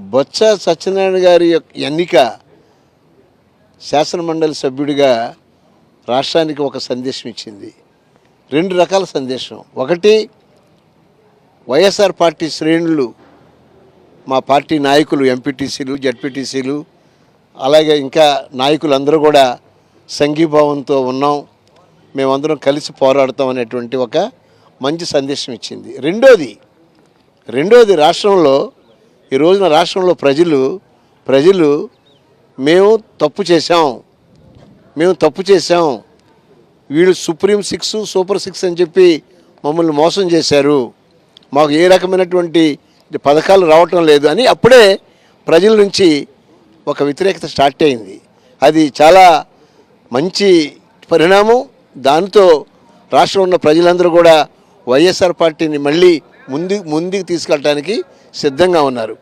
బొత్స సత్యనారాయణ గారి ఎన్నిక శాసనమండలి సభ్యుడిగా రాష్ట్రానికి ఒక సందేశం ఇచ్చింది. రెండు రకాల సందేశం. ఒకటి, వైఎస్ఆర్ పార్టీ శ్రేణులు, మా పార్టీ నాయకులు, ఎంపీటీసీలు, జడ్పీటీసీలు, అలాగే ఇంకా నాయకులందరూ కూడా సంఘీభావంతో ఉన్నాం, మేమందరం కలిసి పోరాడతాం అనేటువంటి ఒక మంచి సందేశం ఇచ్చింది. రెండోది రాష్ట్రంలో ఈ రోజున రాష్ట్రంలో ప్రజలు మేము తప్పు చేశాం, వీళ్ళు సుప్రీం 6 సూపర్ 6 అని చెప్పి మమ్మల్ని మోసం చేశారు, మాకు ఏ రకమైనటువంటి పథకాలు రావటం లేదు అని అప్పుడే ప్రజల నుంచి ఒక వ్యతిరేకత స్టార్ట్ అయింది. అది చాలా మంచి పరిణామం. దానితో రాష్ట్రంలో ఉన్న ప్రజలందరూ కూడా వైఎస్ఆర్ పార్టీని మళ్ళీ ముందుకు తీసుకెళ్ళడానికి సిద్ధంగా ఉన్నారు.